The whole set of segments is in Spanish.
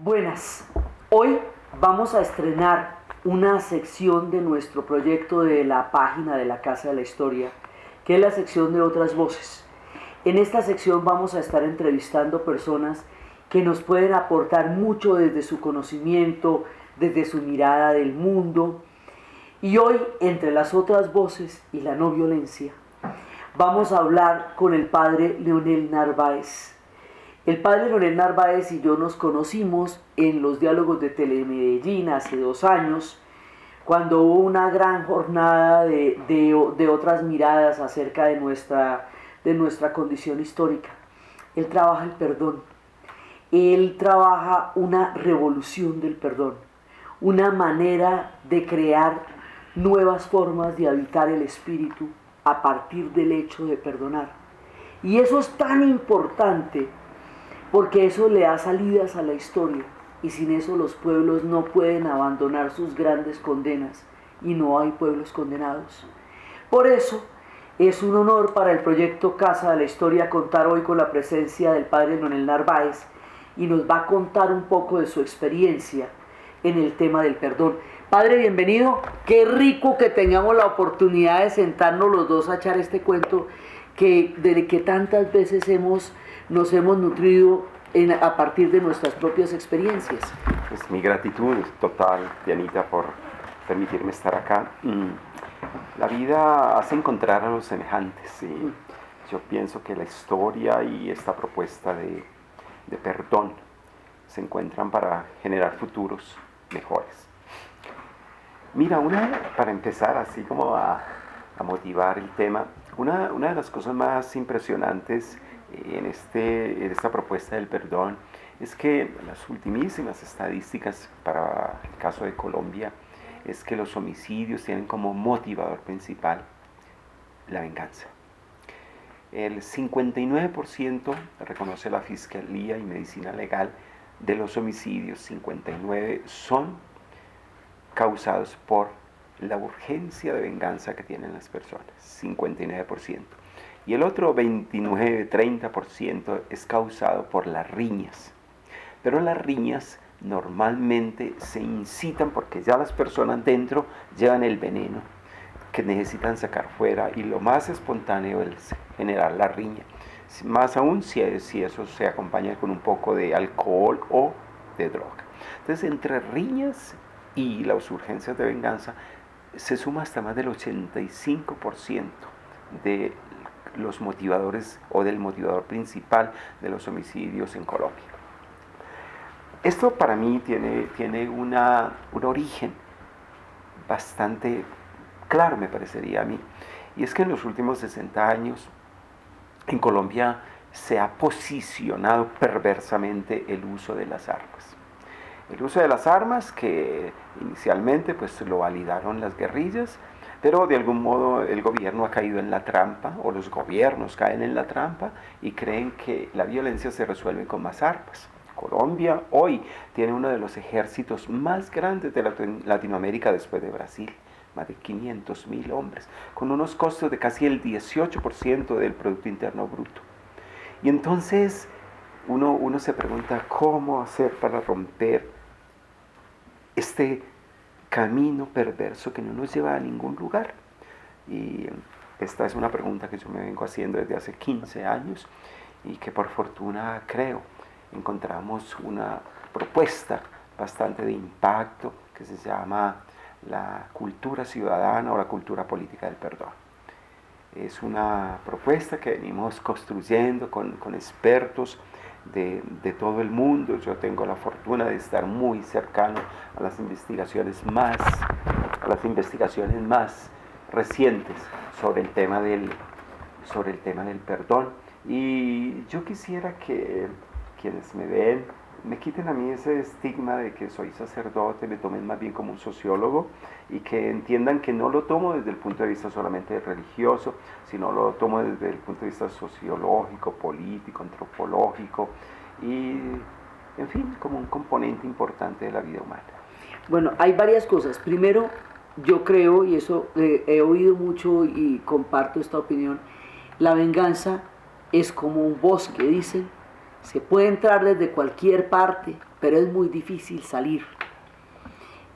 Buenas, hoy vamos a estrenar una sección de nuestro proyecto de la página de la Casa de la Historia, que es la sección de otras voces. En esta sección vamos a estar entrevistando personas que nos pueden aportar mucho desde su conocimiento, desde su mirada del mundo. Y hoy, entre las otras voces y la no violencia, vamos a hablar con el padre Leonel Narváez. El padre Leonel Narváez y yo nos conocimos en los diálogos de Telemedellín hace 2 años, cuando hubo una gran jornada de otras miradas acerca de nuestra condición histórica. Él trabaja el perdón, él trabaja una revolución del perdón, una manera de crear nuevas formas de habitar el espíritu a partir del hecho de perdonar. Y eso es tan importante porque eso le da salidas a la historia, y sin eso los pueblos no pueden abandonar sus grandes condenas, y no hay pueblos condenados. Por eso es un honor para el proyecto Casa de la Historia contar hoy con la presencia del padre Leonel Narváez, y nos va a contar un poco de su experiencia en el tema del perdón. Padre, bienvenido. Qué rico que tengamos la oportunidad de sentarnos los dos a echar este cuento de que tantas veces nos hemos nutrido a partir de nuestras propias experiencias. Pues mi gratitud es total, Dianita, por permitirme estar acá. La vida hace encontrar a los semejantes, y yo pienso que la historia y esta propuesta de perdón se encuentran para generar futuros mejores. Mira, para empezar así como a motivar el tema, una de las cosas más impresionantes en esta propuesta del perdón es que las ultimísimas estadísticas para el caso de Colombia es que los homicidios tienen como motivador principal la venganza. El 59% reconoce la Fiscalía y Medicina Legal de los homicidios, 59 son causados por la urgencia de venganza que tienen las personas, 59%. Y el otro 29-30% es causado por las riñas. Pero las riñas normalmente se incitan porque ya las personas dentro llevan el veneno que necesitan sacar fuera, y lo más espontáneo es generar la riña. Más aún si eso se acompaña con un poco de alcohol o de droga. Entonces, entre riñas y las urgencias de venganza se suma hasta más del 85% de los motivadores o del motivador principal de los homicidios en Colombia. Esto para mí tiene un origen bastante claro, me parecería a mí, y es que en los últimos 60 años en Colombia se ha posicionado perversamente el uso de las armas. El uso de las armas que inicialmente pues lo validaron las guerrillas, pero de algún modo el gobierno ha caído en la trampa, o los gobiernos caen en la trampa y creen que la violencia se resuelve con más armas. Colombia hoy tiene uno de los ejércitos más grandes de Latinoamérica después de Brasil, más de 500.000 hombres, con unos costos de casi el 18% del Producto Interno Bruto. Y entonces uno se pregunta cómo hacer para romper este camino perverso que no nos lleva a ningún lugar. Y esta es una pregunta que yo me vengo haciendo desde hace 15 años y que por fortuna creo encontramos una propuesta bastante de impacto que se llama la cultura ciudadana o la cultura política del perdón. Es una propuesta que venimos construyendo con expertos de todo el mundo. Yo tengo la fortuna de estar muy cercano a las investigaciones más recientes sobre el tema del perdón, y yo quisiera que quienes me ven me quiten a mí ese estigma de que soy sacerdote, me tomen más bien como un sociólogo, y que entiendan que no lo tomo desde el punto de vista solamente religioso, sino lo tomo desde el punto de vista sociológico, político, antropológico y, en fin, como un componente importante de la vida humana. Bueno, hay varias cosas. Primero, yo creo, y eso he oído mucho y comparto esta opinión, la venganza es como un bosque, dicen. Se puede entrar desde cualquier parte pero es muy difícil salir.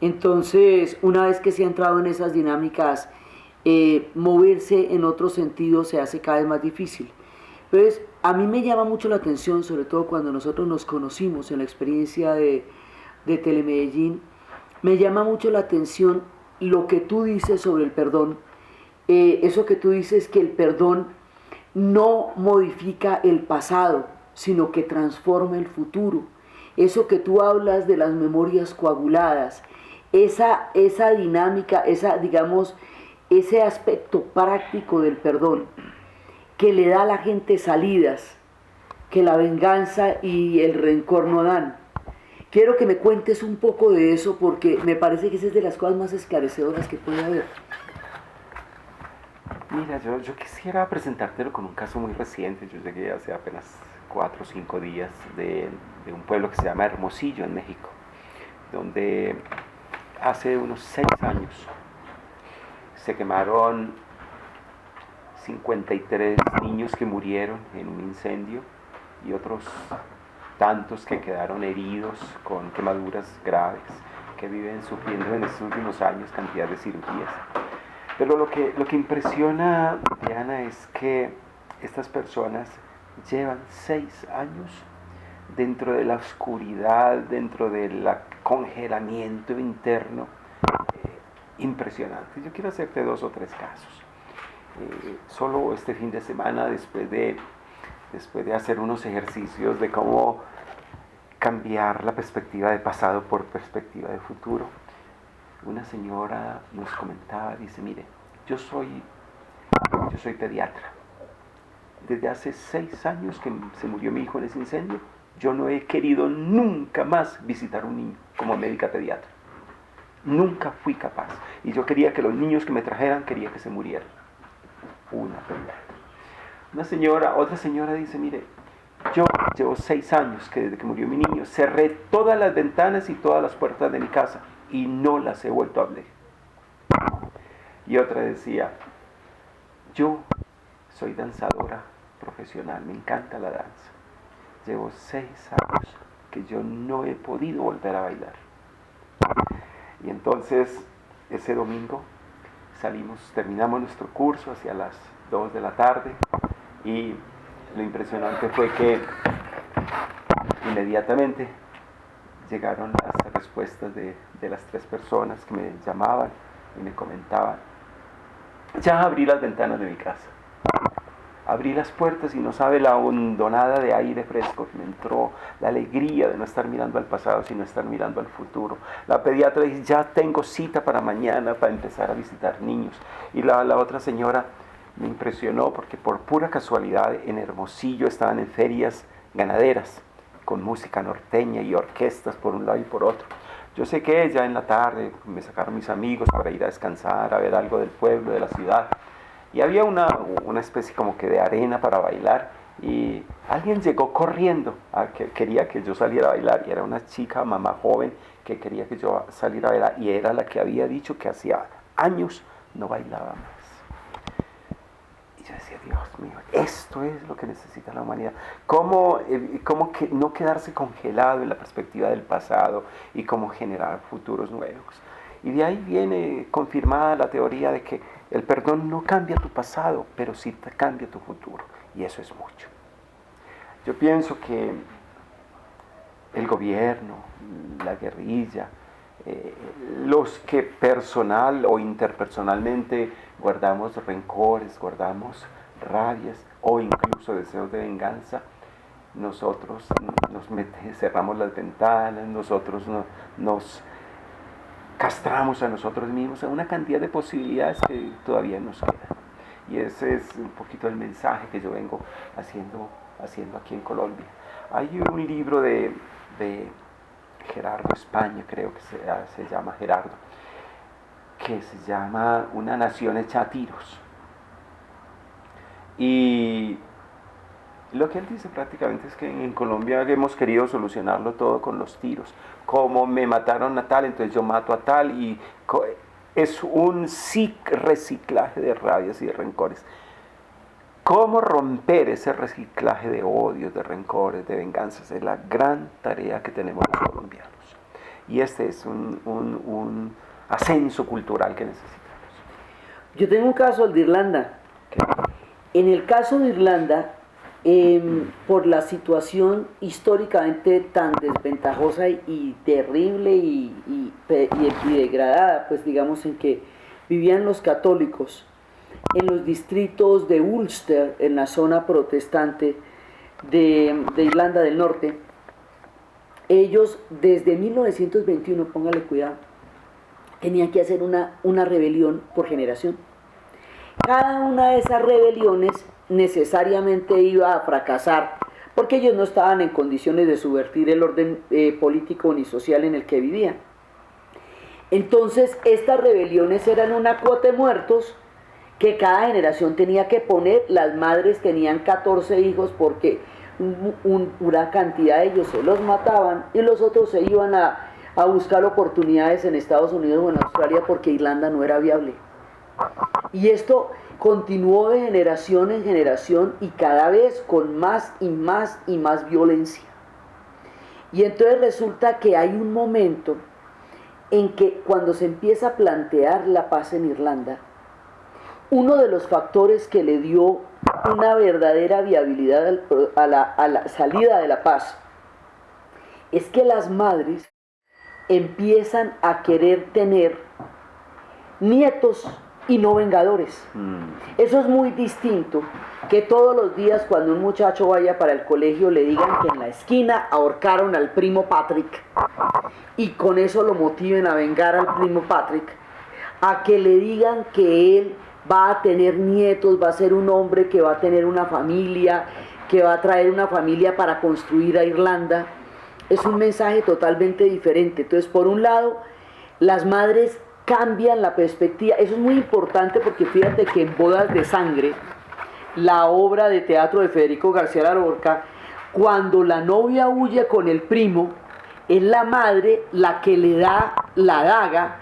Entonces, una vez que se ha entrado en esas dinámicas, moverse en otro sentido se hace cada vez más difícil. Entonces, a mí me llama mucho la atención, sobre todo cuando nosotros nos conocimos en la experiencia de Telemedellín, me llama mucho la atención lo que tú dices sobre el perdón. Eso que tú dices, que el perdón no modifica el pasado, sino que transforma el futuro. Eso que tú hablas de las memorias coaguladas, esa dinámica, digamos, ese aspecto práctico del perdón que le da a la gente salidas que la venganza y el rencor no dan. Quiero que me cuentes un poco de eso porque me parece que esa es de las cosas más esclarecedoras que puede haber. Mira, yo quisiera presentártelo con un caso muy reciente. Yo llegué hace apenas 4 o 5 días de un pueblo que se llama Hermosillo, en México, donde hace unos 6 años se quemaron 53 niños que murieron en un incendio y otros tantos que quedaron heridos con quemaduras graves, que viven sufriendo en estos últimos años cantidad de cirugías. Pero lo que impresiona, Diana, es que estas personas llevan 6 años dentro de la oscuridad, dentro del congelamiento interno impresionante. Yo quiero hacerte 2 o 3 casos. Solo este fin de semana, después de hacer unos ejercicios de cómo cambiar la perspectiva de pasado por perspectiva de futuro, una señora nos comentaba, dice, mire, yo soy pediatra. Desde hace 6 años que se murió mi hijo en ese incendio, yo no he querido nunca más visitar un niño como médica pediatra. Nunca fui capaz. Y yo quería que los niños que me trajeran, quería que se murieran. Una pediatra. Otra señora dice, mire, yo llevo 6 años que desde que murió mi niño cerré todas las ventanas y todas las puertas de mi casa y no las he vuelto a abrir. Y otra decía, yo soy danzadora profesional, me encanta la danza. Llevo 6 años que yo no he podido volver a bailar. Y entonces, ese domingo terminamos nuestro curso hacia las 2 de la tarde y lo impresionante fue que inmediatamente llegaron las respuestas de las 3 personas que me llamaban y me comentaban, ya abrí las ventanas de mi casa, abrí las puertas y no sabe la hondonada de aire fresco que me entró, la alegría de no estar mirando al pasado, sino estar mirando al futuro. La pediatra dice, ya tengo cita para mañana para empezar a visitar niños. Y la otra señora me impresionó porque por pura casualidad en Hermosillo estaban en ferias ganaderas, con música norteña y orquestas por un lado y por otro. Yo sé que ya en la tarde me sacaron mis amigos para ir a descansar, a ver algo del pueblo, de la ciudad. Y había una especie como que de arena para bailar y alguien llegó corriendo que quería que yo saliera a bailar y era una chica, mamá joven, que quería que yo saliera a bailar y era la que había dicho que hacía años no bailaba más. Y yo decía, Dios mío, esto es lo que necesita la humanidad. ¿Cómo que no quedarse congelado en la perspectiva del pasado y cómo generar futuros nuevos? Y de ahí viene confirmada la teoría de que el perdón no cambia tu pasado, pero sí te cambia tu futuro. Y eso es mucho. Yo pienso que el gobierno, la guerrilla, los que personal o interpersonalmente guardamos rencores, guardamos rabias o incluso deseos de venganza, nosotros cerramos las ventanas, nosotros nos castramos a nosotros mismos a una cantidad de posibilidades que todavía nos quedan. Y ese es un poquito el mensaje que yo vengo haciendo aquí en Colombia. Hay un libro de Gerardo España, creo que se llama Gerardo, que se llama Una nación hecha a tiros. Y lo que él dice prácticamente es que en Colombia hemos querido solucionarlo todo con los tiros. Como me mataron a tal, entonces yo mato a tal, y es un reciclaje de rabias y de rencores. ¿Cómo romper ese reciclaje de odios, de rencores, de venganzas? Es la gran tarea que tenemos los colombianos. Y este es un ascenso cultural que necesitamos. Yo tengo un caso, el de Irlanda. En el caso de Irlanda, por la situación históricamente tan desventajosa y terrible y degradada, pues digamos en que vivían los católicos en los distritos de Ulster, en la zona protestante de Irlanda del Norte, ellos desde 1921, póngale cuidado, tenían que hacer una rebelión por generación. Cada una de esas rebeliones necesariamente iba a fracasar porque ellos no estaban en condiciones de subvertir el orden político ni social en el que vivían. Entonces estas rebeliones eran una cuota de muertos que cada generación tenía que poner. Las madres tenían 14 hijos porque una cantidad de ellos se los mataban y los otros se iban a buscar oportunidades en Estados Unidos o en Australia porque Irlanda no era viable. Y esto continuó de generación en generación y cada vez con más y más y más violencia. Y entonces resulta que hay un momento en que cuando se empieza a plantear la paz en Irlanda, uno de los factores que le dio una verdadera viabilidad a la salida de la paz es que las madres empiezan a querer tener nietos y no vengadores. Eso es muy distinto que todos los días cuando un muchacho vaya para el colegio le digan que en la esquina ahorcaron al primo Patrick y con eso lo motiven a vengar al primo Patrick, a que le digan que él va a tener nietos, va a ser un hombre que va a tener una familia, que va a traer una familia para construir a Irlanda. Es un mensaje totalmente diferente. Entonces, por un lado, las madres cambian la perspectiva. Eso es muy importante porque fíjate que en Bodas de Sangre, la obra de teatro de Federico García Lorca, cuando la novia huye con el primo, es la madre la que le da la daga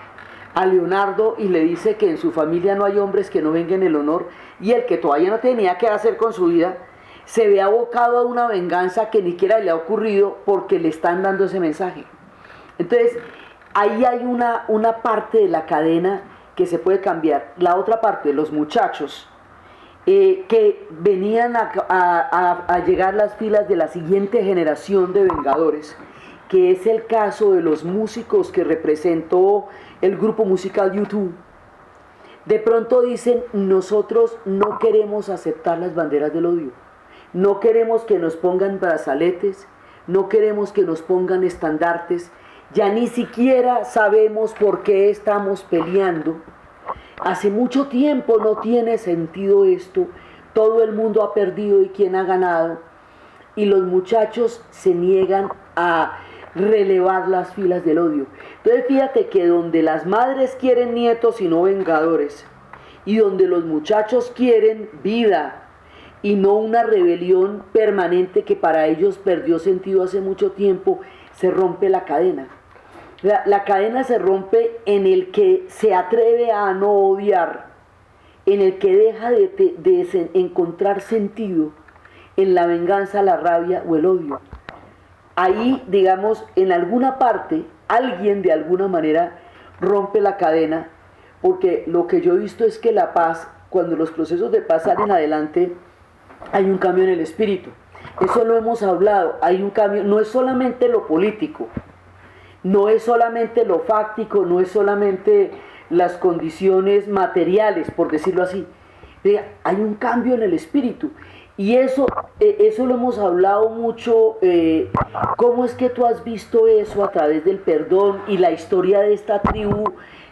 a Leonardo y le dice que en su familia no hay hombres que no vengan el honor, y el que todavía no tenía qué hacer con su vida se ve abocado a una venganza que ni siquiera le ha ocurrido porque le están dando ese mensaje. Entonces ahí hay una parte de la cadena que se puede cambiar. La otra parte, los muchachos que venían a llegar las filas de la siguiente generación de vengadores, que es el caso de los músicos que representó el grupo musical U2, de pronto dicen: nosotros no queremos aceptar las banderas del odio, no queremos que nos pongan brazaletes, no queremos que nos pongan estandartes, ya ni siquiera sabemos por qué estamos peleando. Hace mucho tiempo no tiene sentido esto, todo el mundo ha perdido y quién ha ganado, y los muchachos se niegan a relevar las filas del odio. Entonces fíjate que donde las madres quieren nietos y no vengadores, y donde los muchachos quieren vida y no una rebelión permanente que para ellos perdió sentido hace mucho tiempo, se rompe la cadena. La cadena se rompe en el que se atreve a no odiar, en el que deja de encontrar sentido en la venganza, la rabia o el odio. Ahí, digamos, en alguna parte, alguien de alguna manera rompe la cadena, porque lo que yo he visto es que la paz, cuando los procesos de paz salen adelante, hay un cambio en el espíritu. Eso lo hemos hablado, hay un cambio, no es solamente lo político, no es solamente lo fáctico, no es solamente las condiciones materiales, por decirlo así. Hay un cambio en el espíritu. Y eso lo hemos hablado mucho. ¿Cómo es que tú has visto eso a través del perdón y la historia de esta tribu,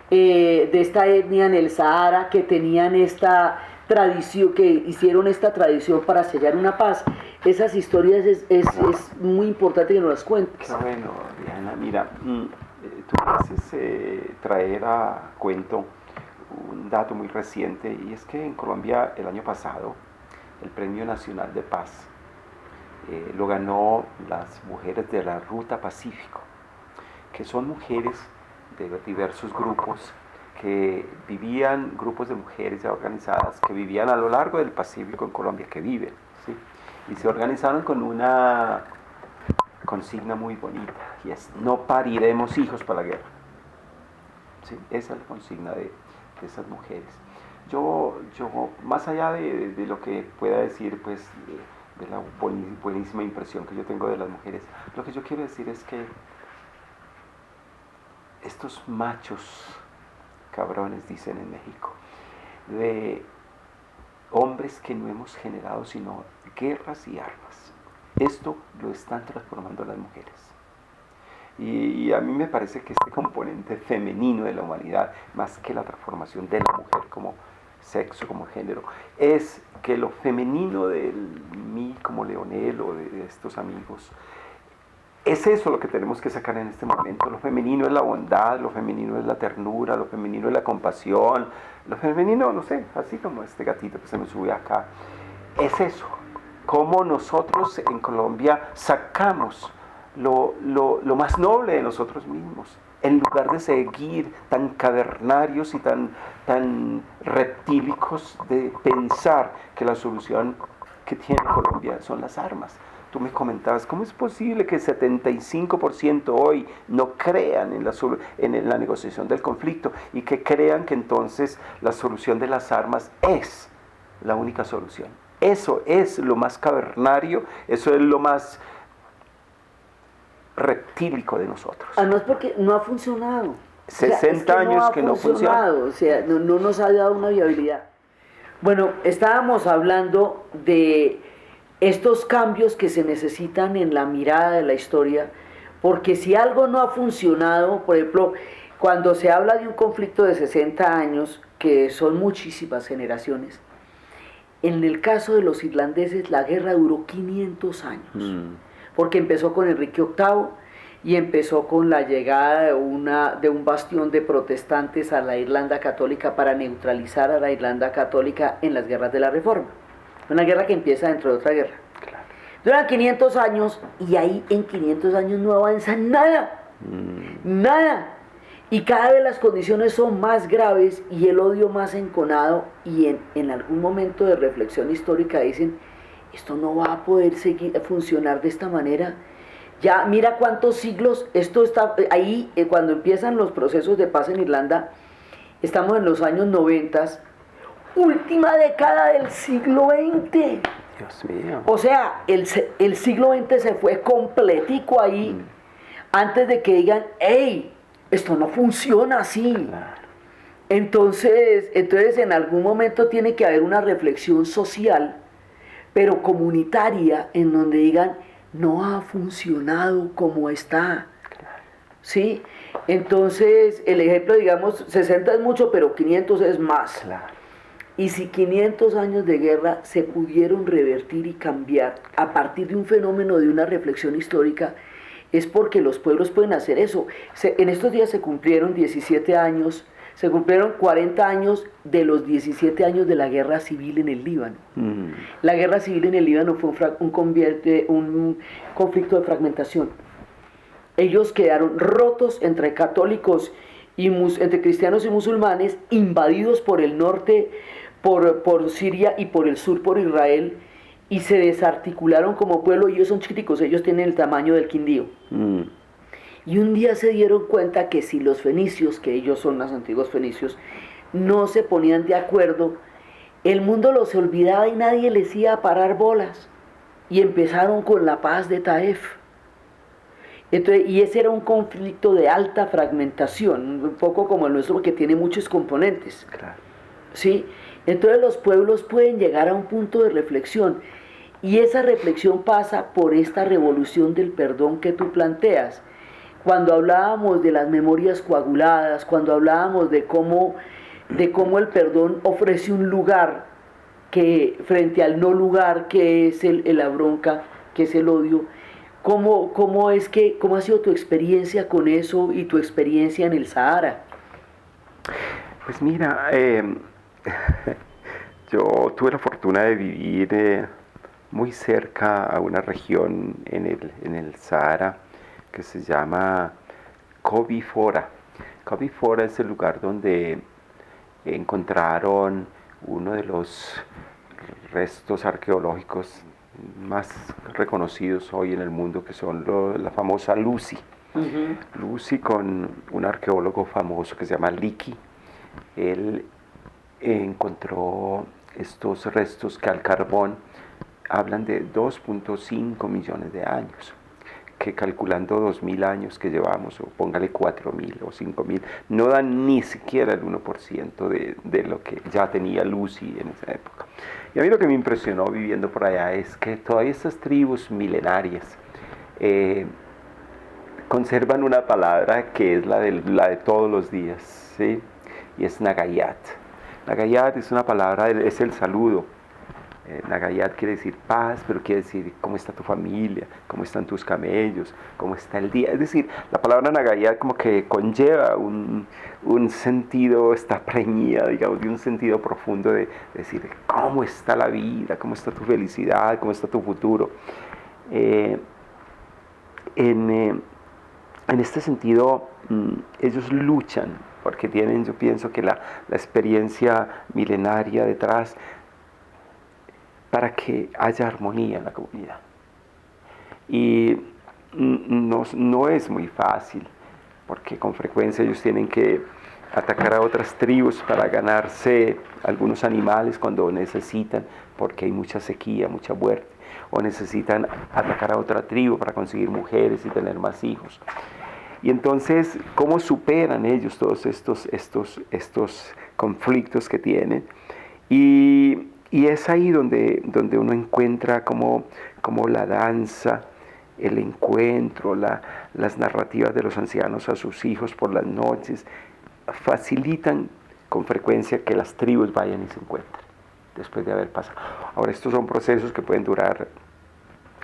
de esta etnia en el Sahara, que tenían esta tradición, que hicieron esta tradición para sellar una paz? Esas historias es muy importante que nos las cuentes. Qué bueno, Diana. Mira, tú haces traer a cuento un dato muy reciente, y es que en Colombia el año pasado el Premio Nacional de Paz lo ganó las mujeres de la Ruta Pacífico, que son mujeres de diversos grupos que vivían grupos de mujeres ya organizadas, que vivían a lo largo del Pacífico en Colombia, que viven, ¿sí? Y se organizaron con una consigna muy bonita, y es: no pariremos hijos para la guerra. ¿Sí? Esa es la consigna de esas mujeres. Yo más allá de lo que pueda decir, pues, de la buenísima impresión que yo tengo de las mujeres, lo que yo quiero decir es que estos machos cabrones, dicen en México, de hombres que no hemos generado sino guerras y armas, esto lo están transformando las mujeres. Y a mí me parece que este componente femenino de la humanidad, más que la transformación de la mujer como sexo, como género, es que lo femenino de mí como Leonel o de estos amigos, es eso lo que tenemos que sacar en este momento. Lo femenino es la bondad, lo femenino es la ternura, lo femenino es la compasión, lo femenino, no sé, así como este gatito que se me sube acá, es eso. Cómo nosotros en Colombia sacamos lo más noble de nosotros mismos, en lugar de seguir tan cavernarios y tan reptílicos de pensar que la solución que tiene Colombia son las armas. Tú me comentabas, ¿cómo es posible que el 75% hoy no crean en la negociación del conflicto y que crean que entonces la solución de las armas es la única solución? Eso es lo más cavernario, eso es lo más reptílico de nosotros. Además porque no ha funcionado. 60 años que no funciona. O sea, no nos ha dado una viabilidad. Bueno, estábamos hablando de estos cambios que se necesitan en la mirada de la historia, porque si algo no ha funcionado, por ejemplo, cuando se habla de un conflicto de 60 años, que son muchísimas generaciones, en el caso de los irlandeses la guerra duró 500 años, porque empezó con Enrique VIII y empezó con la llegada de un bastión de protestantes a la Irlanda católica para neutralizar a la Irlanda católica en las guerras de la Reforma. Una guerra que empieza dentro de otra guerra. Claro. Duran 500 años y ahí en 500 años no avanza nada. Nada. Y cada vez las condiciones son más graves y el odio más enconado, y en algún momento de reflexión histórica dicen, esto no va a poder funcionar de esta manera. Ya mira cuántos siglos, esto está ahí, cuando empiezan los procesos de paz en Irlanda, estamos en los años 90, última década del siglo XX. Dios mío. O sea, el siglo XX se fue completico ahí, antes de que digan, hey, esto no funciona así. Claro. Entonces en algún momento tiene que haber una reflexión social, pero comunitaria, en donde digan, no ha funcionado como está. ¿Sí? Entonces, el ejemplo, digamos, 60 es mucho, pero 500 es más. Claro. Y si 500 años de guerra se pudieron revertir y cambiar a partir de un fenómeno de una reflexión histórica, es porque los pueblos pueden hacer eso. En estos días se cumplieron 17 años, se cumplieron 40 años de los 17 años de la guerra civil en el Líbano. La guerra civil en el Líbano fue un conflicto de fragmentación. Ellos quedaron rotos entre católicos y entre cristianos y musulmanes, invadidos por el norte, por Siria, y por el sur por Israel, y se desarticularon como pueblo. Ellos son chiquiticos, ellos tienen el tamaño del Quindío. Y un día se dieron cuenta que si los fenicios, que ellos son los antiguos fenicios, no se ponían de acuerdo, el mundo los olvidaba y nadie les iba a parar bolas. Y empezaron con la paz de Taif. Entonces, y ese era un conflicto de alta fragmentación, un poco como el nuestro, que tiene muchos componentes. Claro. ¿Sí? Entonces los pueblos pueden llegar a un punto de reflexión, y esa reflexión pasa por esta revolución del perdón que tú planteas. Cuando hablábamos de las memorias coaguladas, cuando hablábamos de cómo el perdón ofrece un lugar que, frente al no lugar que es la bronca, que es el odio, ¿cómo ha sido tu experiencia con eso y tu experiencia en el Sahara? Pues mira, yo tuve la fortuna de vivir muy cerca a una región en el Sahara que se llama Kobi Fora. Kobi Fora es el lugar donde encontraron uno de los restos arqueológicos más reconocidos hoy en el mundo, que son la famosa Lucy. Lucy, con un arqueólogo famoso que se llama Leakey. Él encontró estos restos que al carbón hablan de 2.5 millones de años, que calculando 2.000 años que llevamos, o póngale 4.000 o 5.000, no dan ni siquiera el 1% de lo que ya tenía Lucy en esa época. Y a mí lo que me impresionó viviendo por allá es que todavía estas tribus milenarias conservan una palabra que es la de todos los días, ¿sí? Y es Nagayat. Nagayat es una palabra, es el saludo. Nagayat quiere decir paz, pero quiere decir cómo está tu familia, cómo están tus camellos, cómo está el día. Es decir, la palabra Nagayat como que conlleva un sentido, está preñida, digamos, de un sentido profundo de decir cómo está la vida, cómo está tu felicidad, cómo está tu futuro. En este sentido, ellos luchan porque tienen, yo pienso que la experiencia milenaria detrás, para que haya armonía en la comunidad. Y no es muy fácil, porque con frecuencia ellos tienen que atacar a otras tribus para ganarse algunos animales cuando necesitan, porque hay mucha sequía, mucha muerte, o necesitan atacar a otra tribu para conseguir mujeres y tener más hijos. Y entonces, ¿cómo superan ellos todos estos conflictos que tienen? Y es ahí donde uno encuentra como la danza, el encuentro, las narrativas de los ancianos a sus hijos por las noches, facilitan con frecuencia que las tribus vayan y se encuentren después de haber pasado. Ahora, estos son procesos que pueden durar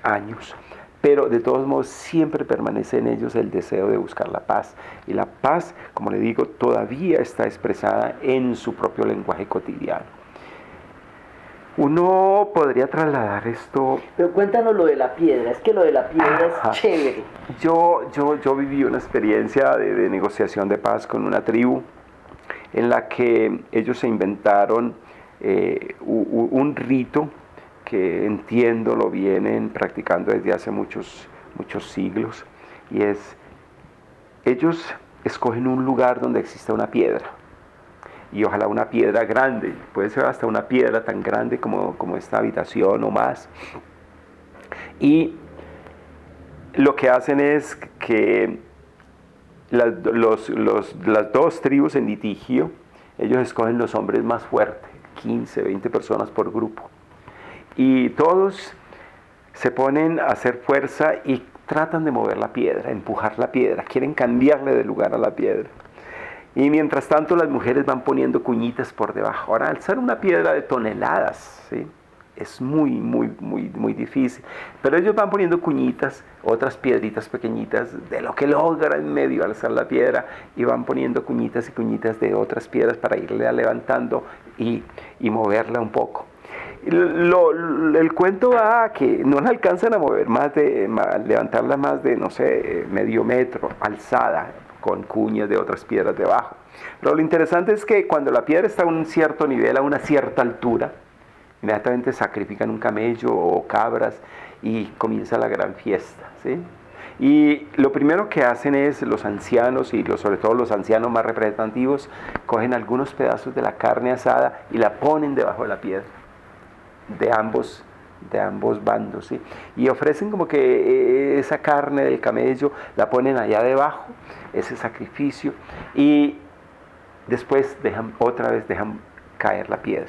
años, pero de todos modos siempre permanece en ellos el deseo de buscar la paz. Y la paz, como le digo, todavía está expresada en su propio lenguaje cotidiano. Uno podría trasladar esto... Pero cuéntanos lo de la piedra, es que lo de la piedra es chévere. Yo viví una experiencia de negociación de paz con una tribu en la que ellos se inventaron un rito que entiendo lo vienen practicando desde hace muchos siglos, y es, ellos escogen un lugar donde exista una piedra, y ojalá una piedra grande, puede ser hasta una piedra tan grande como esta habitación o más, y lo que hacen es que las dos tribus en litigio, ellos escogen los hombres más fuertes, 15, 20 personas por grupo, y todos se ponen a hacer fuerza y tratan de mover la piedra, empujar la piedra, quieren cambiarle de lugar a la piedra. Y mientras tanto las mujeres van poniendo cuñitas por debajo. Ahora, alzar una piedra de toneladas, ¿sí?, es muy difícil. Pero ellos van poniendo cuñitas, otras piedritas pequeñitas, de lo que logran medio alzar la piedra, y van poniendo cuñitas y cuñitas de otras piedras para irle levantando y moverla un poco. El cuento va a que no la alcanzan a mover levantarla más de, no sé, medio metro, alzada, con cuñas de otras piedras debajo. Pero lo interesante es que cuando la piedra está a un cierto nivel, a una cierta altura, inmediatamente sacrifican un camello o cabras y comienza la gran fiesta, ¿sí? Y lo primero que hacen es los ancianos, y sobre todo los ancianos más representativos, cogen algunos pedazos de la carne asada y la ponen debajo de la piedra, de ambos bandos, ¿sí? Y ofrecen como que esa carne del camello la ponen allá debajo, ese sacrificio, y después dejan caer la piedra.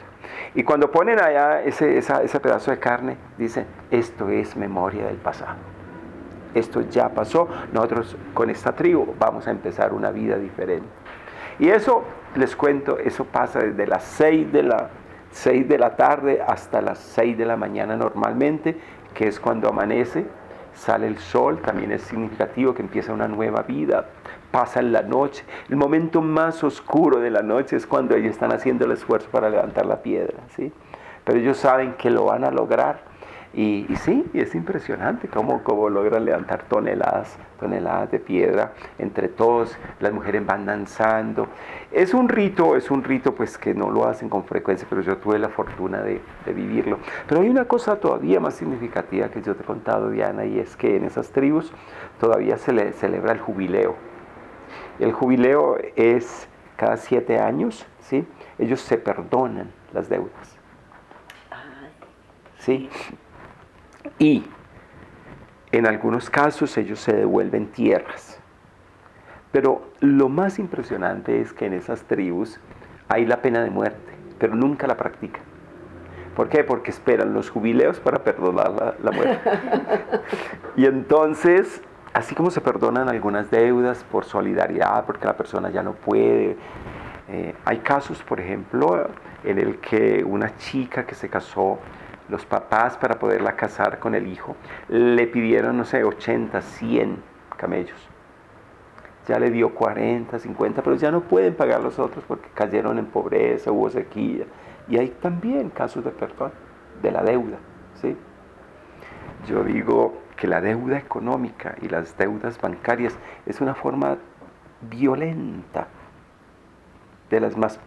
Y cuando ponen allá ese pedazo de carne, dicen, esto es memoria del pasado. Esto ya pasó, nosotros con esta tribu vamos a empezar una vida diferente. Y eso, les cuento, eso pasa desde las 6 de la tarde hasta las 6 de la mañana normalmente, que es cuando amanece, sale el sol, también es significativo que empieza una nueva vida, pasa en la noche. El momento más oscuro de la noche es cuando ellos están haciendo el esfuerzo para levantar la piedra, ¿sí? Pero ellos saben que lo van a lograr. Y sí, es impresionante cómo logran levantar toneladas de piedra entre todos. Las mujeres van danzando. Es un rito pues que no lo hacen con frecuencia, pero yo tuve la fortuna de vivirlo. Pero hay una cosa todavía más significativa que yo te he contado, Diana, y es que en esas tribus todavía se le celebra el jubileo. El jubileo es cada 7 años, ¿sí? Ellos se perdonan las deudas. ¿Sí? Y en algunos casos ellos se devuelven tierras. Pero lo más impresionante es que en esas tribus hay la pena de muerte, pero nunca la practican. ¿Por qué? Porque esperan los jubileos para perdonar la muerte. Y entonces, así como se perdonan algunas deudas por solidaridad, porque la persona ya no puede, hay casos, por ejemplo, en el que una chica que se casó, los papás, para poderla casar con el hijo, le pidieron, no sé, 80, 100 camellos. Ya le dio 40, 50, pero ya no pueden pagar los otros porque cayeron en pobreza, hubo sequía. Y hay también casos de perdón de la deuda, ¿sí? Yo digo que la deuda económica y las deudas bancarias es una forma violenta, de las más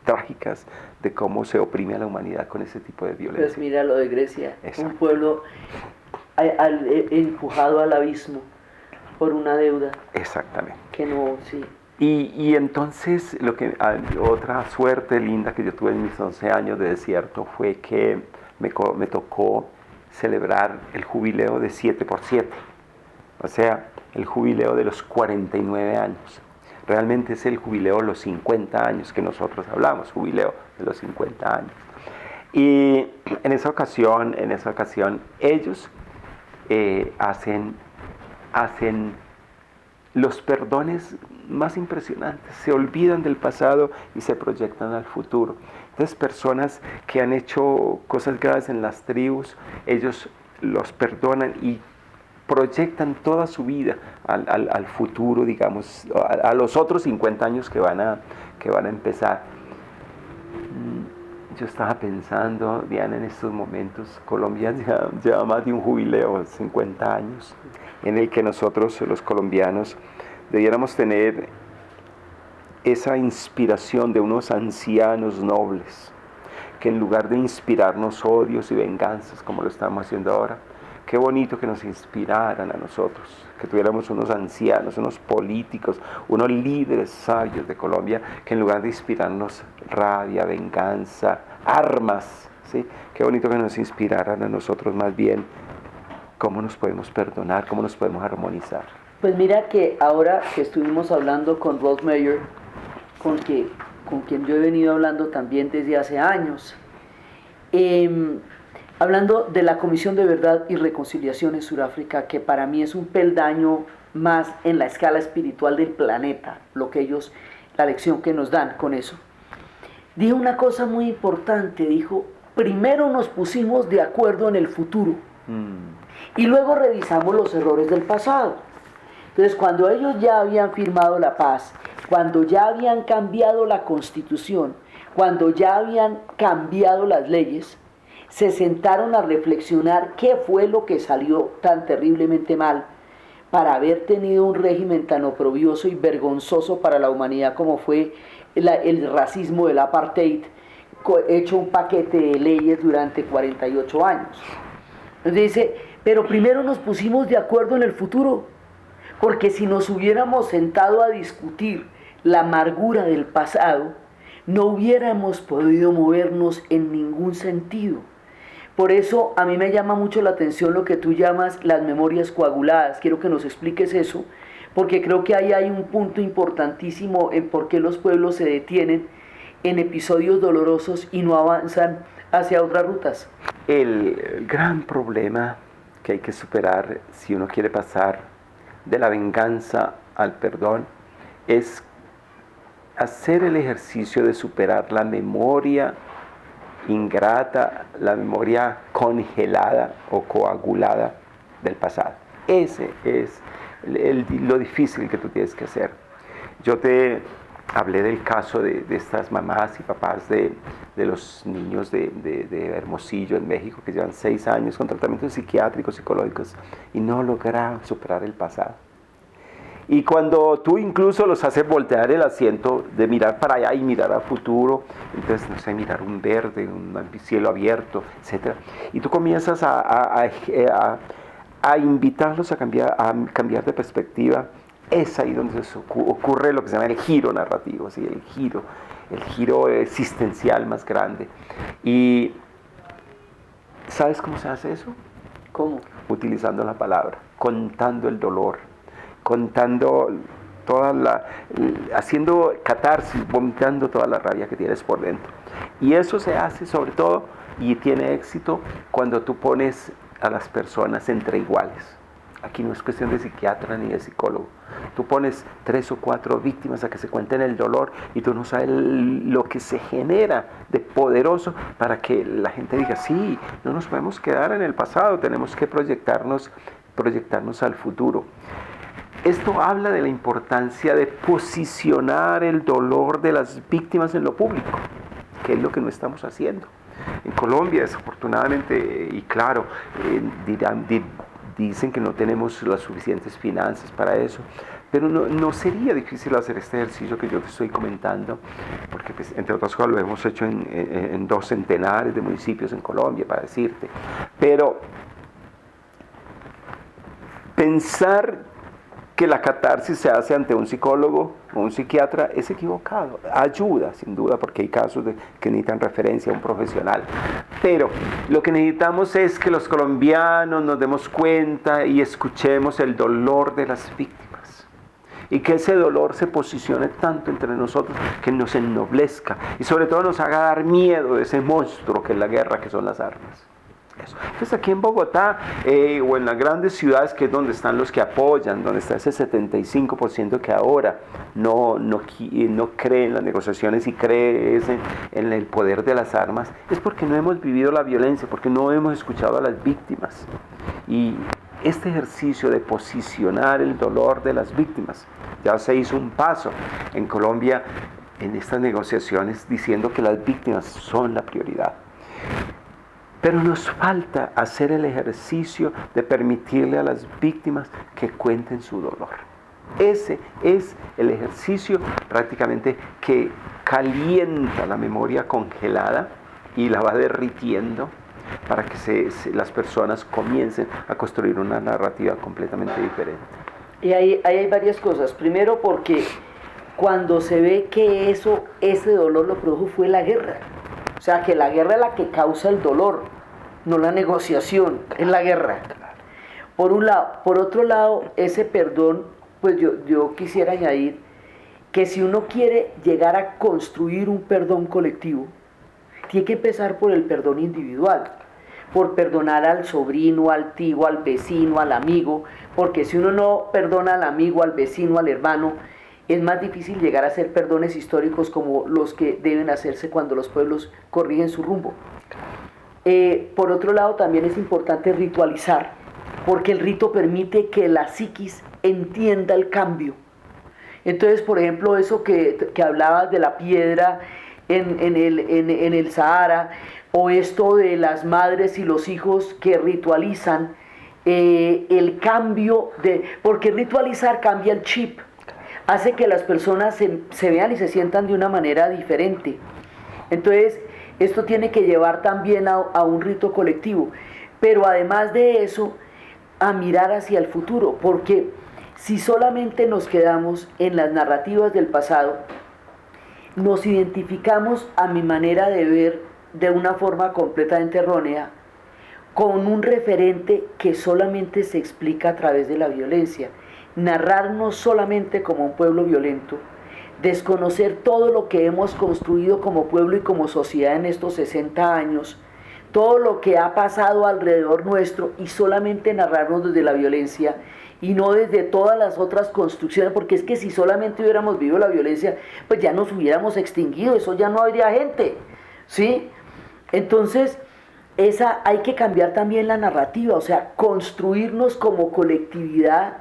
trágicas, de cómo se oprime a la humanidad con ese tipo de violencia. Pues mira lo de Grecia, Exacto. Un pueblo empujado al abismo por una deuda. Exactamente. Que no, sí. Y entonces, otra suerte linda que yo tuve en mis 11 años de desierto fue que me tocó celebrar el jubileo de 7x7, o sea, el jubileo de los 49 años. Realmente es el jubileo de los 50 años que nosotros hablamos, jubileo de los 50 años. Y en esa ocasión ellos hacen los perdones más impresionantes, se olvidan del pasado y se proyectan al futuro. Entonces, personas que han hecho cosas graves en las tribus, ellos los perdonan y proyectan toda su vida al futuro, digamos, a los otros 50 años que van a empezar. Yo estaba pensando, Diana, en estos momentos, Colombia lleva más de un jubileo, 50 años, en el que nosotros, los colombianos, debiéramos tener esa inspiración de unos ancianos nobles, que en lugar de inspirarnos odios y venganzas, como lo estamos haciendo ahora, qué bonito que nos inspiraran a nosotros, que tuviéramos unos ancianos, unos políticos, unos líderes sabios de Colombia, que en lugar de inspirarnos rabia, venganza, armas, ¿sí? Qué bonito que nos inspiraran a nosotros más bien cómo nos podemos perdonar, cómo nos podemos armonizar. Pues mira que ahora que estuvimos hablando con Rolf Mayer, con quien yo he venido hablando también desde hace años, hablando de la Comisión de Verdad y Reconciliación en Sudáfrica, que para mí es un peldaño más en la escala espiritual del planeta, la lección que nos dan con eso. Dijo una cosa muy importante, dijo, primero nos pusimos de acuerdo en el futuro y luego revisamos los errores del pasado. Entonces, cuando ellos ya habían firmado la paz, cuando ya habían cambiado la Constitución, cuando ya habían cambiado las leyes, se sentaron a reflexionar qué fue lo que salió tan terriblemente mal para haber tenido un régimen tan oprobioso y vergonzoso para la humanidad como fue el racismo del apartheid, hecho un paquete de leyes durante 48 años. Entonces dice, pero primero nos pusimos de acuerdo en el futuro, porque si nos hubiéramos sentado a discutir la amargura del pasado, no hubiéramos podido movernos en ningún sentido. Por eso a mí me llama mucho la atención lo que tú llamas las memorias coaguladas. Quiero que nos expliques eso, porque creo que ahí hay un punto importantísimo en por qué los pueblos se detienen en episodios dolorosos y no avanzan hacia otras rutas. El gran problema que hay que superar si uno quiere pasar de la venganza al perdón es hacer el ejercicio de superar la memoria ingrata, la memoria congelada o coagulada del pasado. Ese es lo difícil que tú tienes que hacer. Yo te hablé del caso de estas mamás y papás de los niños de Hermosillo en México que llevan 6 años con tratamientos psiquiátricos, psicológicos y no lograron superar el pasado. Y cuando tú incluso los haces voltear el asiento de mirar para allá y mirar al futuro, entonces, no sé, mirar un verde, un cielo abierto, etc. Y tú comienzas a invitarlos a cambiar de perspectiva. Es ahí donde ocurre lo que se llama el giro narrativo, ¿sí? El giro existencial más grande. ¿Y sabes cómo se hace eso? ¿Cómo? Utilizando la palabra, contando el dolor, contando haciendo catarsis, vomitando toda la rabia que tienes por dentro. Y eso se hace sobre todo y tiene éxito cuando tú pones a las personas entre iguales. Aquí no es cuestión de psiquiatra ni de psicólogo. Tú pones 3 o 4 víctimas a que se cuenten el dolor y tú no sabes lo que se genera de poderoso para que la gente diga, sí, no nos podemos quedar en el pasado, tenemos que proyectarnos al futuro. Esto habla de la importancia de posicionar el dolor de las víctimas en lo público, que es lo que no estamos haciendo. En Colombia, desafortunadamente, y claro, dicen que no tenemos las suficientes finanzas para eso, pero no sería difícil hacer este ejercicio que yo te estoy comentando, porque pues, entre otras cosas lo hemos hecho en 2 centenares de municipios en Colombia, para decirte. Pero pensar que la catarsis se hace ante un psicólogo o un psiquiatra es equivocado. Ayuda, sin duda, porque hay casos que necesitan referencia a un profesional. Pero lo que necesitamos es que los colombianos nos demos cuenta y escuchemos el dolor de las víctimas. Y que ese dolor se posicione tanto entre nosotros que nos ennoblezca. Y sobre todo nos haga dar miedo de ese monstruo que es la guerra, que son las armas. Eso. Entonces aquí en Bogotá o en las grandes ciudades, que es donde están los que apoyan, donde está ese 75% que ahora no cree en las negociaciones y cree en el poder de las armas, es porque no hemos vivido la violencia, porque no hemos escuchado a las víctimas. Y este ejercicio de posicionar el dolor de las víctimas, ya se hizo un paso en Colombia en estas negociaciones diciendo que las víctimas son la prioridad. Pero nos falta hacer el ejercicio de permitirle a las víctimas que cuenten su dolor. Ese es el ejercicio prácticamente que calienta la memoria congelada y la va derritiendo para que las personas comiencen a construir una narrativa completamente diferente. Y ahí hay varias cosas. Primero, porque cuando se ve que ese dolor lo produjo fue la guerra. O sea, que la guerra es la que causa el dolor, no la negociación, es la guerra. Por un lado. Por otro lado, ese perdón, pues yo quisiera añadir que si uno quiere llegar a construir un perdón colectivo, tiene que empezar por el perdón individual, por perdonar al sobrino, al tío, al vecino, al amigo, porque si uno no perdona al amigo, al vecino, al hermano, es más difícil llegar a hacer perdones históricos como los que deben hacerse cuando los pueblos corrigen su rumbo. Por otro lado, también es importante ritualizar, porque el rito permite que la psiquis entienda el cambio. Entonces, por ejemplo, eso que hablabas de la piedra en el Sahara, o esto de las madres y los hijos que ritualizan el cambio, porque ritualizar cambia el chip, hace que las personas se vean y se sientan de una manera diferente. Entonces, esto tiene que llevar también a un rito colectivo, pero además de eso, a mirar hacia el futuro, porque si solamente nos quedamos en las narrativas del pasado, nos identificamos, a mi manera de ver, de una forma completamente errónea, con un referente que solamente se explica a través de la violencia. Narrarnos solamente como un pueblo violento, desconocer todo lo que hemos construido como pueblo y como sociedad en estos 60 años, todo lo que ha pasado alrededor nuestro, y solamente narrarnos desde la violencia y no desde todas las otras construcciones, porque es que si solamente hubiéramos vivido la violencia, pues ya nos hubiéramos extinguido, eso ya no habría gente, ¿sí? Entonces, hay que cambiar también la narrativa, o sea, construirnos como colectividad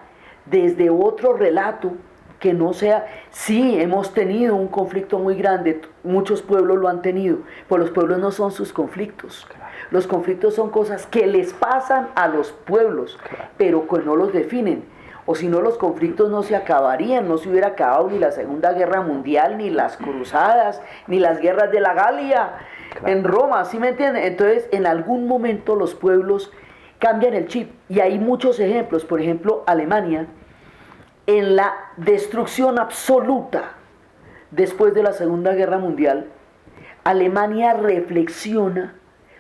desde otro relato que no sea, sí, hemos tenido un conflicto muy grande, muchos pueblos lo han tenido, pero los pueblos no son sus conflictos. Los conflictos son cosas que les pasan a los pueblos, pero que no los definen. O si no, los conflictos no se acabarían, no se hubiera acabado ni la Segunda Guerra Mundial, ni las cruzadas, ni las guerras de la Galia en Roma, ¿sí me entienden? Entonces, en algún momento los pueblos cambian el chip, y hay muchos ejemplos. Por ejemplo, Alemania, en la destrucción absoluta después de la Segunda Guerra Mundial, Alemania reflexiona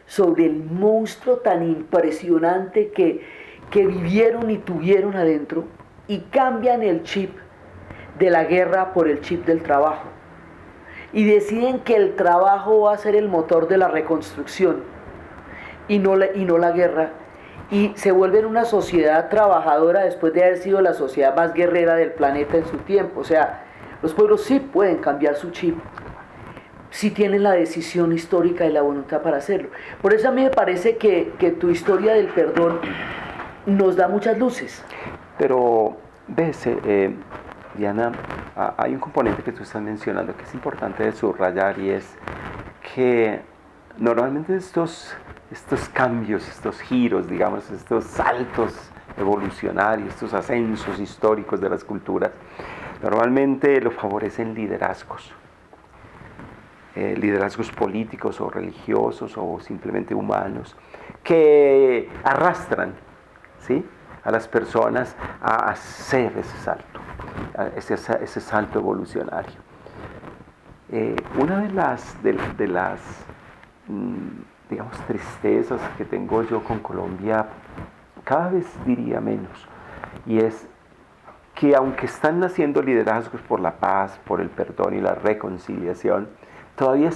sobre el monstruo tan impresionante que vivieron y tuvieron adentro, y cambian el chip de la guerra por el chip del trabajo, y deciden que el trabajo va a ser el motor de la reconstrucción y no la guerra, y se vuelven una sociedad trabajadora después de haber sido la sociedad más guerrera del planeta en su tiempo. O sea, los pueblos sí pueden cambiar su chip si tienen la decisión histórica y la voluntad para hacerlo. Por eso a mí me parece que tu historia del perdón nos da muchas luces. Pero, ves, Diana, hay un componente que tú estás mencionando que es importante de subrayar, y es que normalmente estos cambios, estos giros, digamos, estos saltos evolucionarios, estos ascensos históricos de las culturas, normalmente lo favorecen liderazgos. Liderazgos políticos o religiosos o simplemente humanos, que arrastran, ¿sí?, a las personas a hacer ese salto, ese salto evolucionario. Una de las digamos, tristezas que tengo yo con Colombia, cada vez diría menos, y es que aunque están naciendo liderazgos por la paz, por el perdón y la reconciliación, todavía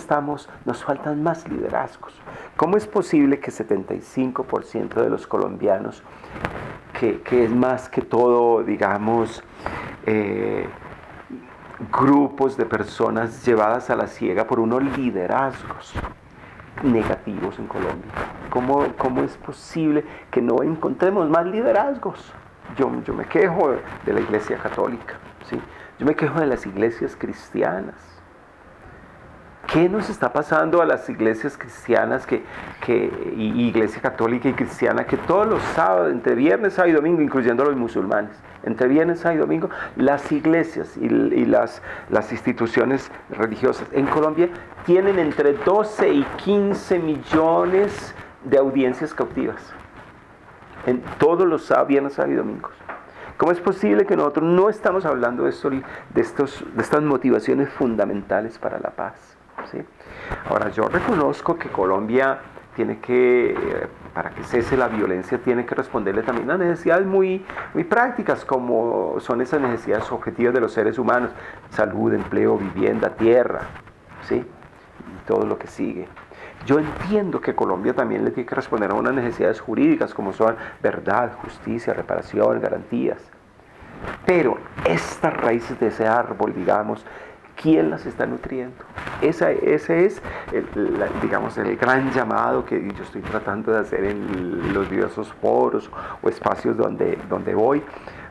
nos faltan más liderazgos. ¿Cómo es posible que 75% de los colombianos, que es más que todo, digamos, grupos de personas llevadas a la ciega por unos liderazgos negativos en Colombia? ¿Cómo es posible que no encontremos más liderazgos? Yo me quejo de la Iglesia Católica, ¿sí? Yo me quejo de las iglesias cristianas. ¿Qué nos está pasando a las iglesias cristianas y Iglesia Católica y Cristiana, que todos los sábados, entre viernes, sábado y domingo, incluyendo los musulmanes, entre viernes, sábado y domingo, las iglesias y las instituciones religiosas en Colombia tienen entre 12 y 15 millones de audiencias cautivas en todos los sábados, viernes, sábado y domingos? ¿Cómo es posible que nosotros no estamos hablando de estas motivaciones fundamentales para la paz? ¿Sí? Ahora, yo reconozco que Colombia tiene que, para que cese la violencia, tiene que responderle también a necesidades muy, muy prácticas, como son esas necesidades objetivas de los seres humanos: salud, empleo, vivienda, tierra, ¿sí?, y todo lo que sigue. Yo entiendo que Colombia también le tiene que responder a unas necesidades jurídicas, como son verdad, justicia, reparación, garantías. Pero estas raíces de ese árbol, digamos, ¿quién las está nutriendo? Ese es, digamos, el gran llamado que yo estoy tratando de hacer en los diversos foros o espacios donde voy,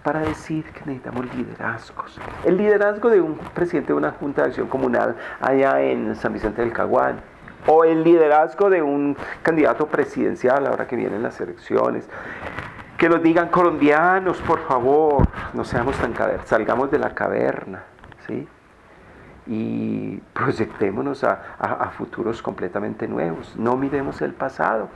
para decir que necesitamos liderazgos. El liderazgo de un presidente de una junta de acción comunal allá en San Vicente del Caguán, o el liderazgo de un candidato presidencial ahora que vienen las elecciones. Que nos digan: colombianos, por favor, no seamos tan cavernas, salgamos de la caverna, ¿sí?, y proyectémonos a futuros completamente nuevos. No miremos el pasado.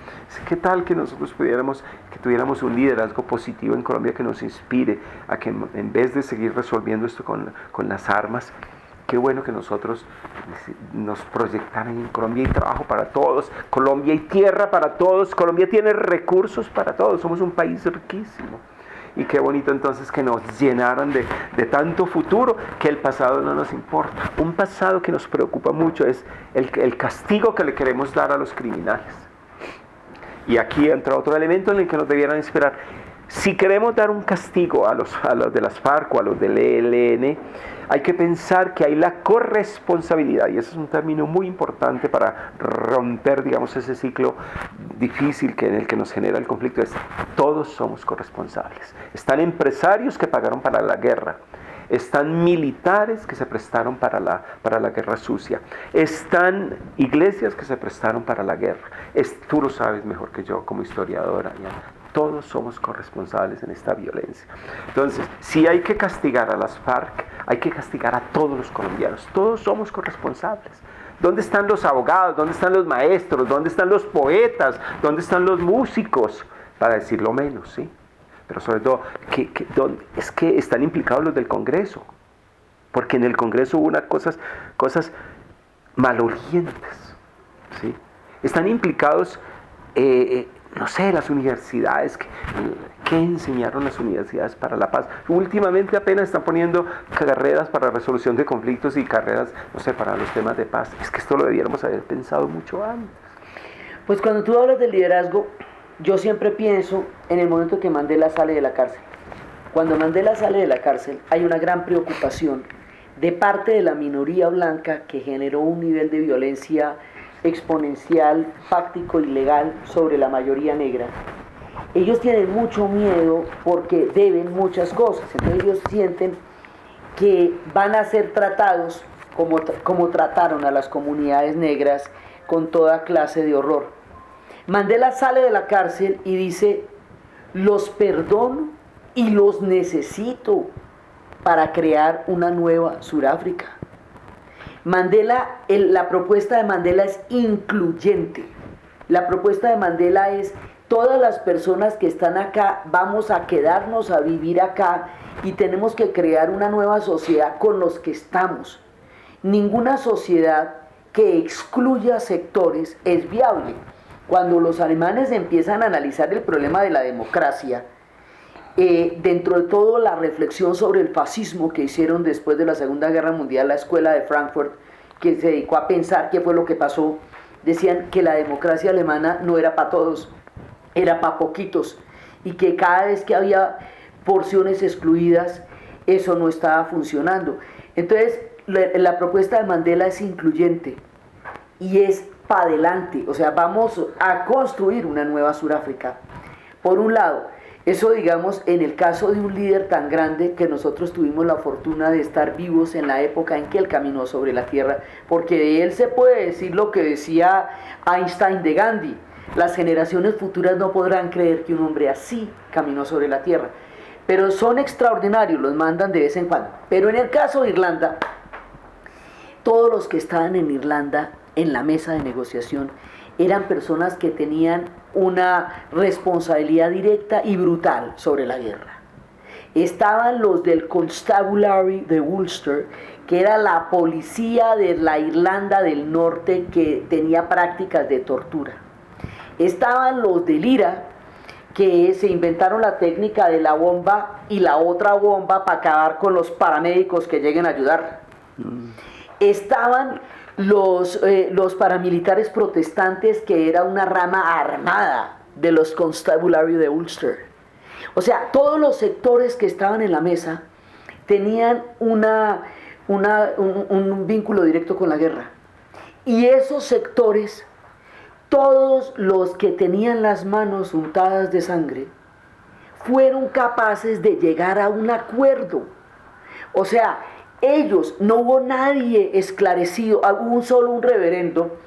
¿Qué tal que nosotros tuviéramos un liderazgo positivo en Colombia que nos inspire a que, en vez de seguir resolviendo esto con las armas, qué bueno que nosotros nos proyectaran en Colombia hay trabajo para todos, Colombia hay tierra para todos, Colombia tiene recursos para todos, somos un país riquísimo? Y qué bonito entonces que nos llenaran de tanto futuro, que el pasado no nos importa. Un pasado que nos preocupa mucho es el castigo que le queremos dar a los criminales. Y aquí entra otro elemento en el que nos debieran inspirar. Si queremos dar un castigo a los de las FARC o a los del ELN, hay que pensar que hay la corresponsabilidad, y ese es un término muy importante para romper, digamos, ese ciclo difícil en el que nos genera el conflicto. Todos somos corresponsables. Están empresarios que pagaron para la guerra, están militares que se prestaron para la guerra sucia, están iglesias que se prestaron para la guerra. Tú lo sabes mejor que yo como historiadora, ¿ya? Todos somos corresponsables en esta violencia. Entonces, si hay que castigar a las FARC, hay que castigar a todos los colombianos. Todos somos corresponsables. ¿Dónde están los abogados? ¿Dónde están los maestros? ¿Dónde están los poetas? ¿Dónde están los músicos? Para decirlo menos, ¿sí? Pero sobre todo, es que están implicados los del Congreso. Porque en el Congreso hubo unas cosas malolientes, ¿sí? Están implicados, no sé, las universidades. ¿Qué enseñaron las universidades para la paz? Últimamente apenas están poniendo carreras para resolución de conflictos y carreras, no sé, para los temas de paz. Es que esto lo debiéramos haber pensado mucho antes. Pues cuando tú hablas del liderazgo, yo siempre pienso en el momento que Mandela sale de la cárcel. Cuando Mandela sale de la cárcel, hay una gran preocupación de parte de la minoría blanca que generó un nivel de violencia exponencial, fáctico y legal sobre la mayoría negra. Ellos tienen mucho miedo porque deben muchas cosas, entonces ellos sienten que van a ser tratados como trataron a las comunidades negras, con toda clase de horror. Mandela sale de la cárcel y dice: los perdono y los necesito para crear una nueva Sudáfrica. La propuesta de Mandela es incluyente. La propuesta de Mandela es: todas las personas que están acá vamos a quedarnos a vivir acá y tenemos que crear una nueva sociedad con los que estamos. Ninguna sociedad que excluya sectores es viable. Cuando los alemanes empiezan a analizar el problema de la democracia, dentro de todo la reflexión sobre el fascismo que hicieron después de la Segunda Guerra Mundial, la escuela de Frankfurt, que se dedicó a pensar qué fue lo que pasó, decían que la democracia alemana no era para todos, era para poquitos, y que cada vez que había porciones excluidas, eso no estaba funcionando. Entonces, la propuesta de Mandela es incluyente y es para adelante, o sea, vamos a construir una nueva Sudáfrica. Por un lado, eso, digamos, en el caso de un líder tan grande que nosotros tuvimos la fortuna de estar vivos en la época en que él caminó sobre la tierra, porque de él se puede decir lo que decía Einstein de Gandhi: las generaciones futuras no podrán creer que un hombre así caminó sobre la tierra. Pero son extraordinarios, los mandan de vez en cuando. Pero en el caso de Irlanda, todos los que estaban en Irlanda en la mesa de negociación eran personas que tenían una responsabilidad directa y brutal sobre la guerra. Estaban los del Constabulary de Ulster, que era la policía de la Irlanda del Norte que tenía prácticas de tortura. Estaban los del IRA, que se inventaron la técnica de la bomba y la otra bomba para acabar con los paramédicos que lleguen a ayudar. Estaban los paramilitares protestantes, que era una rama armada de los Constabulary de Ulster. O sea, todos los sectores que estaban en la mesa tenían un vínculo directo con la guerra. Y esos sectores, todos los que tenían las manos untadas de sangre, fueron capaces de llegar a un acuerdo. O sea, ellos, no hubo nadie esclarecido, hubo un reverendo,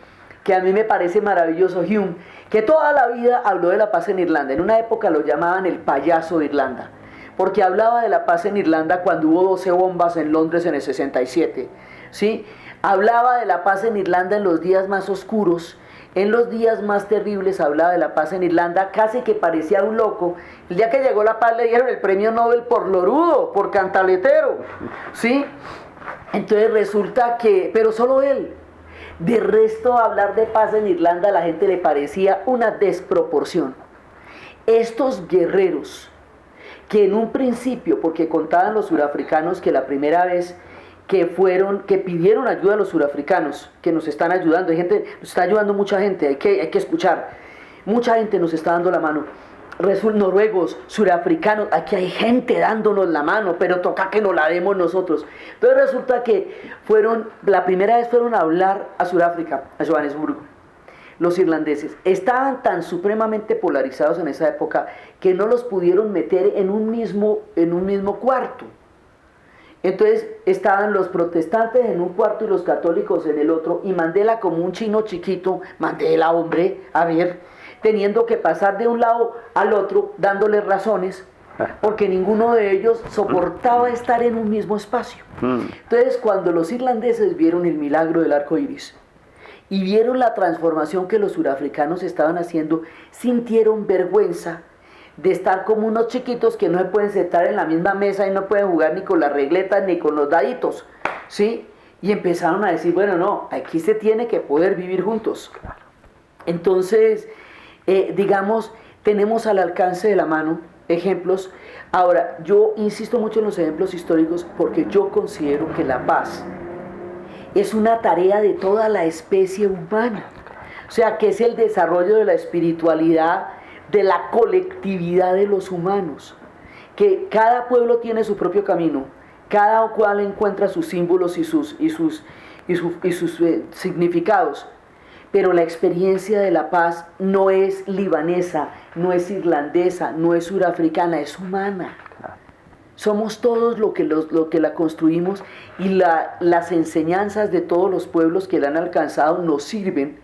que a mí me parece maravilloso, Hume, que toda la vida habló de la paz en Irlanda. En una época lo llamaban el payaso de Irlanda, porque hablaba de la paz en Irlanda cuando hubo 12 bombas en Londres en el 67, ¿sí? Hablaba de la paz en Irlanda en los días más oscuros. En los días más terribles hablaba de la paz en Irlanda, casi que parecía un loco. El día que llegó la paz le dieron el premio Nobel por lorudo, por cantaletero, ¿sí? Entonces resulta que, pero solo él. De resto, hablar de paz en Irlanda a la gente le parecía una desproporción. Estos guerreros, que en un principio, porque contaban los surafricanos que la primera vez que pidieron ayuda a los surafricanos, que nos están ayudando, nos está ayudando mucha gente, hay que escuchar, mucha gente nos está dando la mano, noruegos, surafricanos, aquí hay gente dándonos la mano, pero toca que nos la demos nosotros. Entonces resulta que la primera vez fueron a hablar a Sudáfrica, a Johannesburgo. Los irlandeses estaban tan supremamente polarizados en esa época que no los pudieron meter en un mismo cuarto. Entonces estaban los protestantes en un cuarto y los católicos en el otro, y Mandela, como un chino chiquito, Mandela, hombre, a ver, teniendo que pasar de un lado al otro, dándole razones, porque ninguno de ellos soportaba estar en un mismo espacio. Entonces, cuando los irlandeses vieron el milagro del arco iris y vieron la transformación que los surafricanos estaban haciendo, sintieron vergüenza de estar como unos chiquitos que no se pueden sentar en la misma mesa y no pueden jugar ni con las regletas ni con los daditos, ¿sí? Y empezaron a decir, bueno, no, aquí se tiene que poder vivir juntos. Entonces, digamos, tenemos al alcance de la mano ejemplos. Ahora, yo insisto mucho en los ejemplos históricos porque yo considero que la paz es una tarea de toda la especie humana. O sea, que es el desarrollo de la espiritualidad, de la colectividad de los humanos, que cada pueblo tiene su propio camino, cada cual encuentra sus símbolos y sus significados, pero la experiencia de la paz no es libanesa, no es irlandesa, no es surafricana, es humana. Somos todos lo que la construimos, y las enseñanzas de todos los pueblos que la han alcanzado nos sirven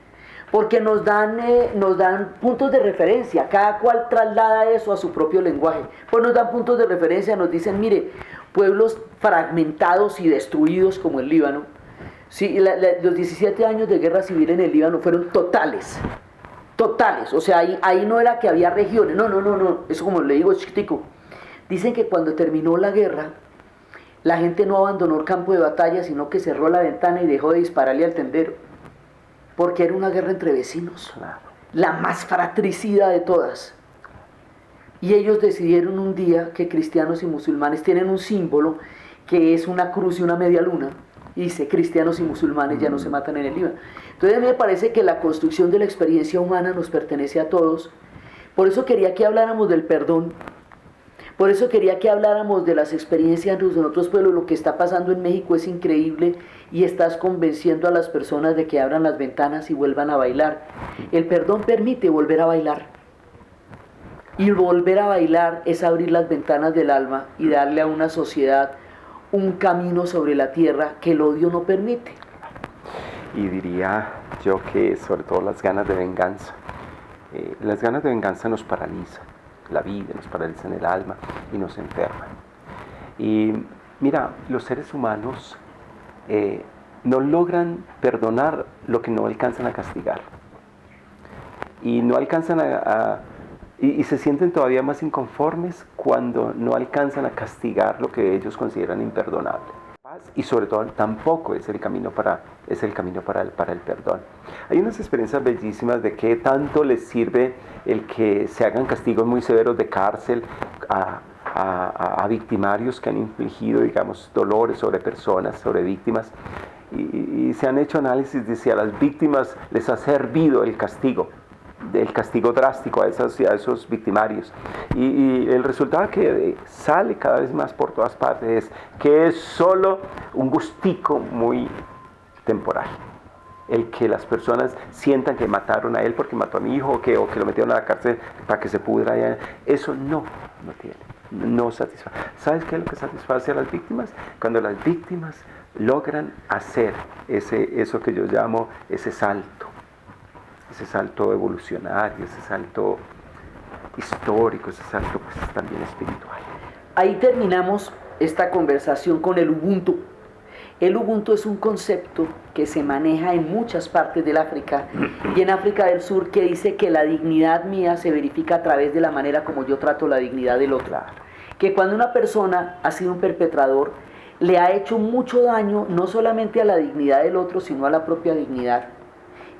porque nos dan puntos de referencia. Cada cual traslada eso a su propio lenguaje. Pues nos dan puntos de referencia, nos dicen, mire, pueblos fragmentados y destruidos como el Líbano. Sí, los 17 años de guerra civil en el Líbano fueron totales. O sea, ahí no era que había regiones, no, eso como le digo es chiquitico. Dicen que cuando terminó la guerra, la gente no abandonó el campo de batalla, sino que cerró la ventana y dejó de dispararle al tendero, porque era una guerra entre vecinos, la más fratricida de todas. Y ellos decidieron un día que cristianos y musulmanes tienen un símbolo que es una cruz y una media luna, y dice, cristianos y musulmanes ya no se matan en el Líbano. Entonces a mí me parece que la construcción de la experiencia humana nos pertenece a todos. Por eso quería que habláramos del perdón, por eso quería que habláramos de las experiencias de otros pueblos. Lo que está pasando en México es increíble, y estás convenciendo a las personas de que abran las ventanas y vuelvan a bailar. El perdón permite volver a bailar, y volver a bailar es abrir las ventanas del alma y darle a una sociedad un camino sobre la tierra que el odio no permite. Y diría yo que sobre todo las ganas de venganza. Las ganas de venganza nos paralizan la vida, nos paralizan el alma y nos enferman. Y mira, los seres humanos no logran perdonar lo que no alcanzan a castigar. Y no alcanzan y se sienten todavía más inconformes cuando no alcanzan a castigar lo que ellos consideran imperdonable. Y sobre todo tampoco es el camino para el perdón. Hay unas experiencias bellísimas de qué tanto les sirve el que se hagan castigos muy severos de cárcel a victimarios que han infligido, digamos, dolores sobre personas, sobre víctimas, y se han hecho análisis de si a las víctimas les ha servido el castigo drástico a esos victimarios, y el resultado que sale cada vez más por todas partes es que es solo un gustico muy temporal el que las personas sientan que mataron a él porque mató a mi hijo, o que lo metieron a la cárcel para que se pudra. Eso no satisface. ¿Sabes qué es lo que satisface a las víctimas? Cuando las víctimas logran hacer eso que yo llamo ese salto evolucionario, ese salto histórico, ese salto pues también espiritual. Ahí terminamos esta conversación con el Ubuntu. El Ubuntu es un concepto que se maneja en muchas partes del África, y en África del Sur, que dice que la dignidad mía se verifica a través de la manera como yo trato la dignidad del otro. Que cuando una persona ha sido un perpetrador, le ha hecho mucho daño no solamente a la dignidad del otro, sino a la propia dignidad.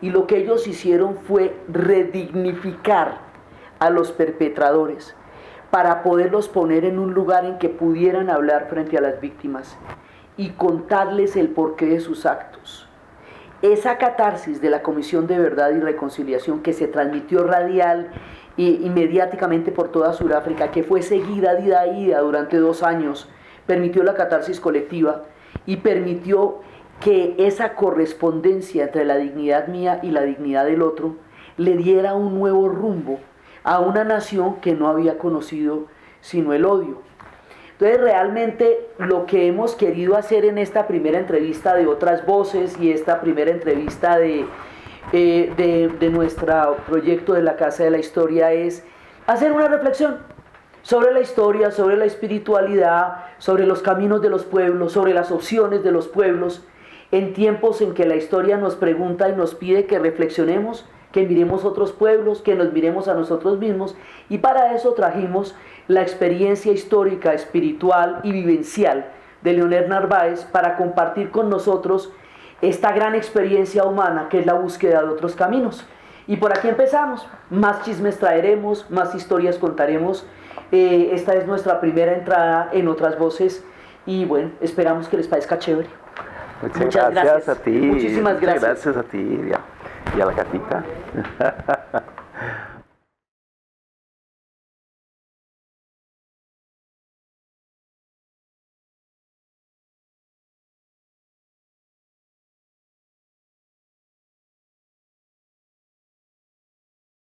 Y lo que ellos hicieron fue redignificar a los perpetradores para poderlos poner en un lugar en que pudieran hablar frente a las víctimas y contarles el porqué de sus actos. Esa catarsis de la Comisión de Verdad y Reconciliación, que se transmitió radial y mediáticamente por toda Sudáfrica, que fue seguida día a día durante 2 años, permitió la catarsis colectiva y permitió que esa correspondencia entre la dignidad mía y la dignidad del otro le diera un nuevo rumbo a una nación que no había conocido sino el odio. Entonces realmente lo que hemos querido hacer en esta primera entrevista de Otras Voces y esta primera entrevista de nuestro proyecto de la Casa de la Historia es hacer una reflexión sobre la historia, sobre la espiritualidad, sobre los caminos de los pueblos, sobre las opciones de los pueblos, en tiempos en que la historia nos pregunta y nos pide que reflexionemos, que miremos otros pueblos, que nos miremos a nosotros mismos, y para eso trajimos la experiencia histórica, espiritual y vivencial de Leonel Narváez para compartir con nosotros esta gran experiencia humana que es la búsqueda de otros caminos. Y por aquí empezamos, más chismes traeremos, más historias contaremos. Esta es nuestra primera entrada en Otras Voces y bueno, esperamos que les parezca chévere. Muchas gracias a ti. Muchísimas gracias. Muchas gracias a ti y a la gatita.